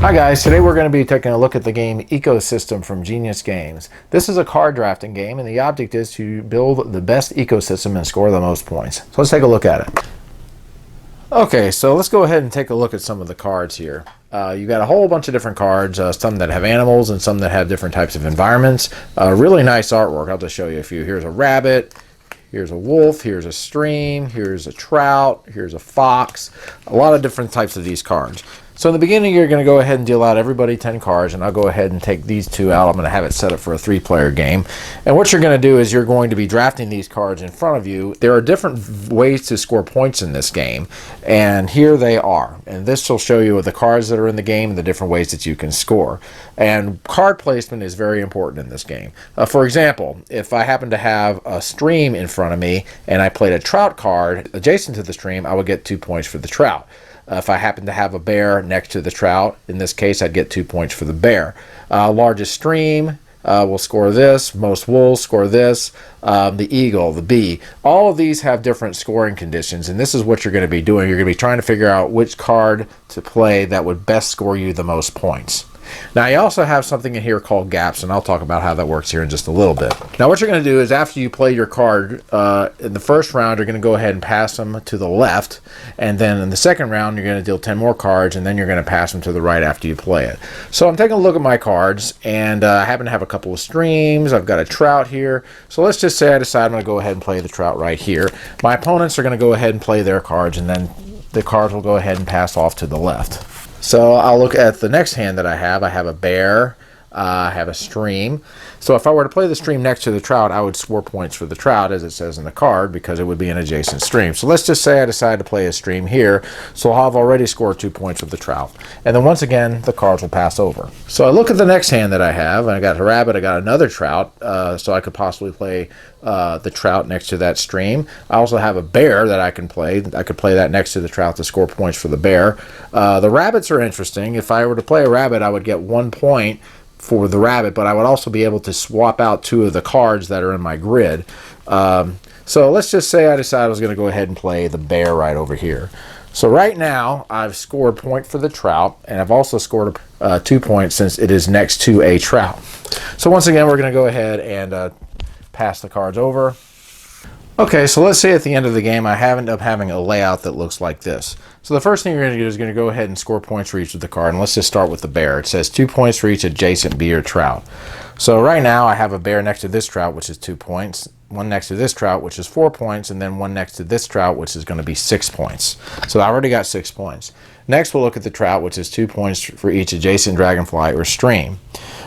Hi guys, today we're going to be taking a look at the game Ecosystem from Genius Games. This is a card drafting game and the object is to build the best ecosystem and score the most points. So let's take a look at it. Okay, so let's go ahead and take a look at some of the cards here. You got a whole bunch of different cards, some that have animals and some that have different types of environments. Really nice artwork. I'll just show you a few. Here's a rabbit. Here's a wolf, here's a stream, here's a trout, here's a fox. A lot of different types of these cards. So in the beginning, you're going to go ahead and deal out everybody 10 cards, and I'll go ahead and take these two out. I'm going to have it set up for a 3-player game. And what you're going to do is you're going to be drafting these cards in front of you. There are different ways to score points in this game, and here they are. And this will show you the cards that are in the game and the different ways that you can score. And card placement is very important in this game. For example, if I happen to have a stream in front of me and I played a trout card adjacent to the stream, I would get 2 points for the trout. If I happen to have a bear next to the trout, in this case, I'd get 2 points for the bear. Largest stream will score this. Most wolves score this. The eagle, the bee. All of these have different scoring conditions, and this is what you're going to be doing. You're going to be trying to figure out which card to play that would best score you the most points. Now you also have something in here called gaps, and I'll talk about how that works here in just a little bit. Now what you're going to do is after you play your card, in the first round you're going to go ahead and pass them to the left, and then in the second round you're going to deal 10 more cards, and then you're going to pass them to the right after you play it. So I'm taking a look at my cards, and I happen to have a couple of streams. I've got a trout here. So let's just say I decide I'm going to go ahead and play the trout right here. My opponents are going to go ahead and play their cards, and then the cards will go ahead and pass off to the left. So I'll look at the next hand that I have. I have a bear, I have a stream. So if I were to play the stream next to the trout, I would score points for the trout, as it says in the card, because it would be an adjacent stream. So let's just say I decide to play a stream here. So I'll have already scored 2 points with the trout. And then once again, the cards will pass over. So I look at the next hand that I have, and I got a rabbit, I got another trout, so I could possibly play the trout next to that stream. I also have a bear that I can play. I could play that next to the trout to score points for the bear. The rabbits are interesting. If I were to play a rabbit, I would get 1 point for the rabbit, but I would also be able to swap out 2 of the cards that are in my grid. So let's just say I decided I was going to go ahead and play the bear right over here. So right now I've scored a point for the trout, and I've also scored 2 points since it is next to a trout. So once again, we're going to go ahead and pass the cards over. Okay, so let's say at the end of the game I end up having a layout that looks like this. So the first thing you're going to do is going to go ahead and score points for each of the card, and let's just start with the bear. It says 2 points for each adjacent bee or trout. So right now I have a bear next to this trout, which is 2 points, one next to this trout, which is 4 points, and then one next to this trout, which is going to be 6 points. So I already got 6 points. Next we'll look at the trout, which is 2 points for each adjacent dragonfly or stream.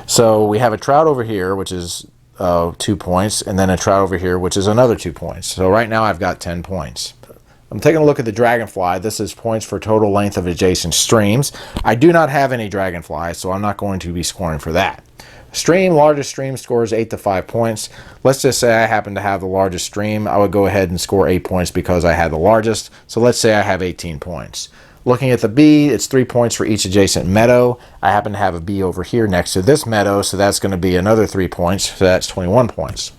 So we have a trout over here, which is 2 points, and then a trout over here, which is another 2 points. So right now I've got 10 points. I'm taking a look at the dragonfly. This is points for total length of adjacent streams. I do not have any dragonfly, so I'm not going to be scoring for that. Stream, largest stream scores 8 to 5 points. Let's just say I happen to have the largest stream. I would go ahead and score 8 points because I had the largest. So let's say I have 18 points. Looking at the bee, it's 3 points for each adjacent meadow. I happen to have a bee over here next to this meadow, so that's going to be another 3 points, so that's 21 points.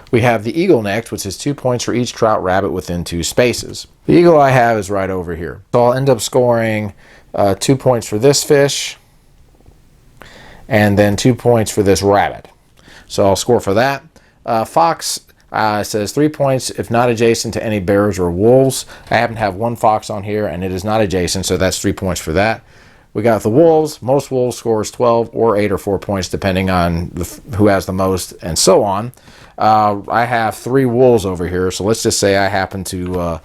We have the eagle next, which is 2 points for each trout rabbit within 2 spaces. The eagle I have is right over here. So I'll end up scoring 2 points for this fish, and then 2 points for this rabbit. So I'll score for that. Fox says 3 points if not adjacent to any bears or wolves. I happen to have one fox on here, and it is not adjacent, so that's 3 points for that. We got the wolves. Most wolves scores 12 or 8 or 4 points, depending on who has the most, and so on. I have 3 wolves over here, so let's just say I happen to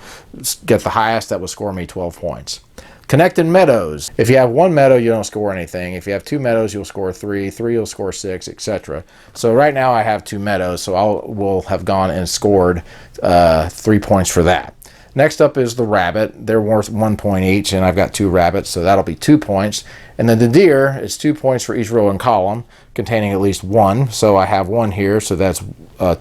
get the highest that would score me 12 points. Connected meadows. If you have 1 meadow, you don't score anything. If you have 2 meadows, you'll score 3. 3, you'll score 6, etc. So right now I have 2 meadows, so I will have gone and scored 3 points for that. Next up is the rabbit. They're worth 1 point each, and I've got 2 rabbits, so that'll be 2 points. And then the deer is 2 points for each row and column, containing at least 1. So I have 1 here, so that's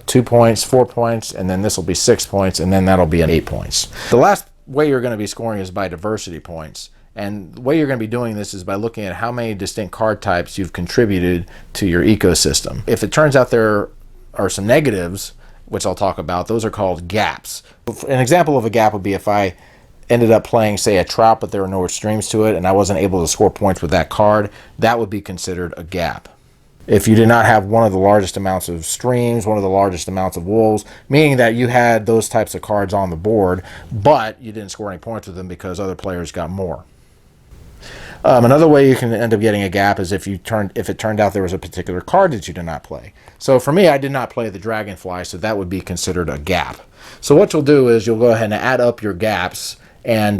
2 points, 4 points, and then this will be 6 points, and then that'll be 8 points. The last way you're going to be scoring is by diversity points. And the way you're going to be doing this is by looking at how many distinct card types you've contributed to your ecosystem. If it turns out there are some negatives, which I'll talk about, those are called gaps. An example of a gap would be if I ended up playing, say, a trout, but there were no streams to it, and I wasn't able to score points with that card, that would be considered a gap. If you did not have one of the largest amounts of streams, one of the largest amounts of wolves, meaning that you had those types of cards on the board, but you didn't score any points with them because other players got more. Another way you can end up getting a gap is if it turned out there was a particular card that you did not play. So for me, I did not play the Dragonfly, so that would be considered a gap. So what you'll do is you'll go ahead and add up your gaps, and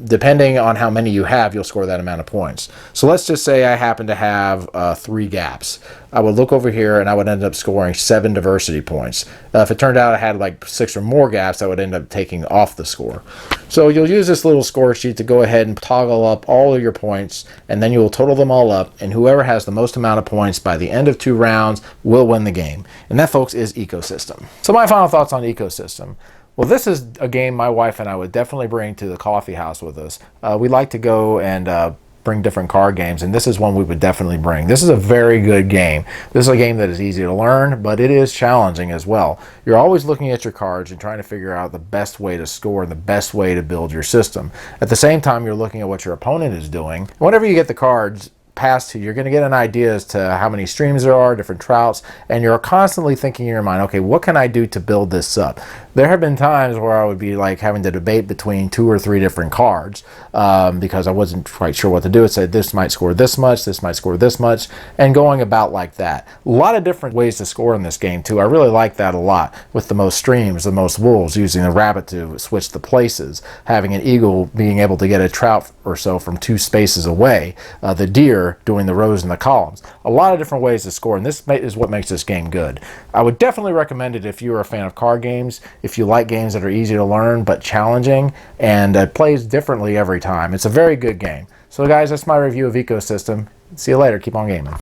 depending on how many you have, you'll score that amount of points. So let's just say I happen to have 3 gaps. I would look over here and I would end up scoring 7 diversity points. If it turned out I had like 6 or more gaps, I would end up taking off the score. So you'll use this little score sheet to go ahead and toggle up all of your points, and then you will total them all up, and whoever has the most amount of points by the end of 2 rounds will win the game. And that, folks, is Ecosystem. So my final thoughts on Ecosystem. Well, this is a game my wife and I would definitely bring to the coffee house with us. We like to go and bring different card games, and this is one we would definitely bring. This is a very good game. This is a game that is easy to learn, but it is challenging as well. You're always looking at your cards and trying to figure out the best way to score and the best way to build your system. At the same time, you're looking at what your opponent is doing. Whenever you get the cards passed to you, you're going to get an idea as to how many streams there are, different trouts, and you're constantly thinking in your mind, okay, what can I do to build this up? There have been times where I would be like having to debate between 2 or 3 different cards because I wasn't quite sure what to do. It said this might score this much, this might score this much, and going about like that. A lot of different ways to score in this game too. I really like that a lot, with the most streams, the most wolves, using the rabbit to switch the places, having an eagle being able to get a trout or so from 2 spaces away, the deer doing the rows and the columns. A lot of different ways to score, and this is what makes this game good. I would definitely recommend it if you're a fan of card games, if you like games that are easy to learn but challenging, and it plays differently every time. It's a very good game. So guys, that's my review of Ecosystem. See you later. Keep on gaming.